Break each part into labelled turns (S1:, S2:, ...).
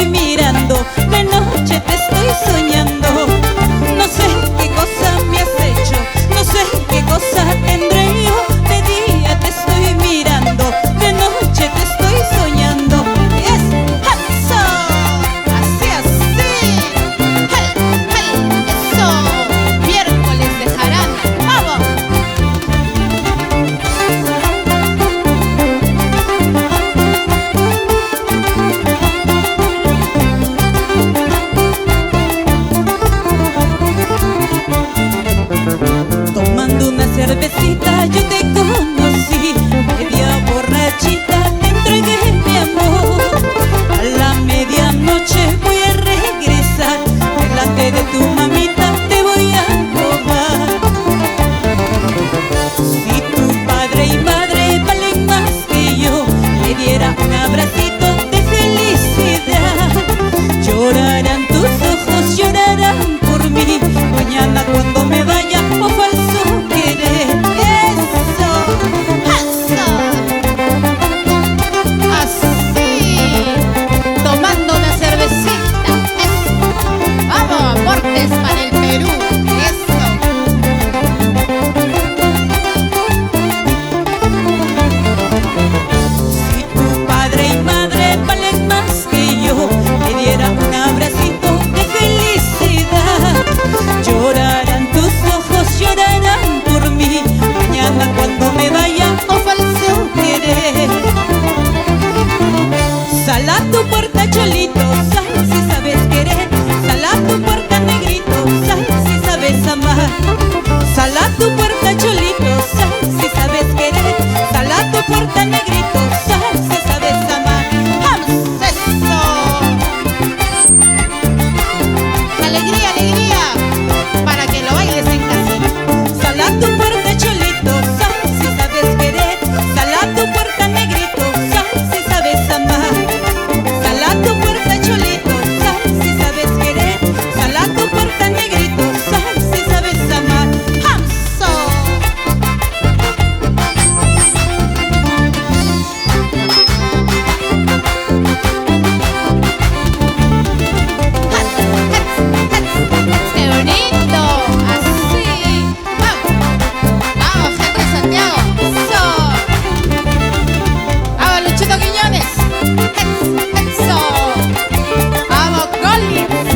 S1: estoy mirando, de noche te estoy soñando. No sé qué cosa me has hecho, no sé qué cosa tendré yo. De día te estoy mirando, de noche te estoy soñando. ¡Es eso!
S2: Así, así. ¡Hey, hey! ¡Eso! Miércoles de jarana. ¡Vamos!
S1: Tomando una cervecita yo te conocí, media borrachita te entregué mi amor. A la medianoche voy a regresar, delante de tu mamita te voy a robar. Si tu padre y madre valen más que yo, le diera un abracito de felicidad. Llorarán tus ojos, llorarán por mí, mañana cuando me vaya, oh falso querer.
S2: ¡Eso! ¡Eso! Así. Tomando una cervecita. ¡Eso! ¡Vamos! Aportes para el Perú. ¡Eso!
S1: Si tu padre y madre valen más que yo, le diera un abracito de felicidad. Llorarán tus ojos, llorarán por mí, mañana cuando me vaya, oh falso querer. Sal a tu puerta, cholito, sal si sabes querer. Sal a tu puerta, negrito, sal si sabes amar. Sal a tu puerta, cholito, sal si sabes querer. Sal a tu puerta, negrito, sal si sabes amar. ¡Vamos!
S2: ¡Eso! ¡Alegría, alegría! Para que lo bailes en casita.
S1: Sal a tu puerta, cholito, sal si sabes querer. Sal a tu puerta, negrito, sal si sabes amar. Sal a tu puerta, cholito, sal si sabes querer. Sal a tu puerta, negrito, sal si sabes amar.
S2: ¡Hamso! ¡Qué bonito! Así. ¡Vamos! ¡Vamos, gente de Santiago! ¡Eso! ¡Vamos, Luchito Quiñones! ¡Eso! ¡Vamos, Collins!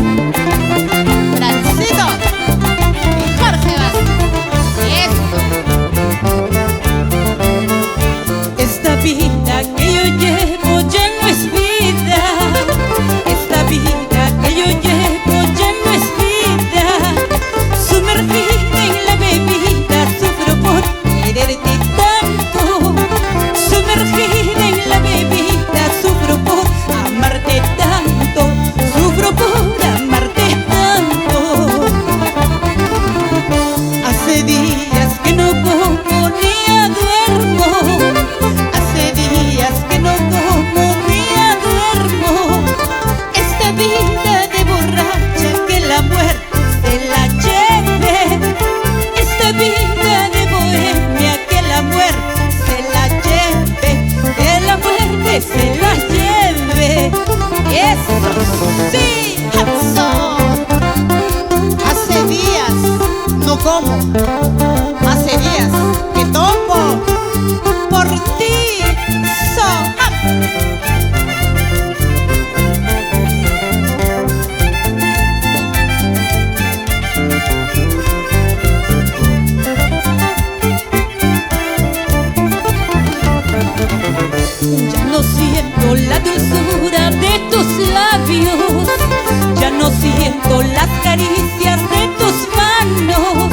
S2: ¡Francito! ¡Y Jorge Vázquez! ¡Y eso!
S1: Esta vida que yo llevo ya no es vida. Esta vida que yo llevo ya no es vida. Sumergida en la bebida, sufro por quererte tanto. Sumergida en la bebida, sufro por amarte tanto. Sufro por amarte tanto. Hace días que no como ni duermo. Hace días que no como ni duermo. Esta vida de borracha que la muerte se la lleve. Esta vida de bohemia que la muerte se la lleve. Que la muerte se la lleve. Y eso sí,
S2: ¡Hamso! Hace días no como. Hace días que tomo.
S1: por ti. Ya no siento la dulzura de tus labios, ya no siento las caricias de tus manos.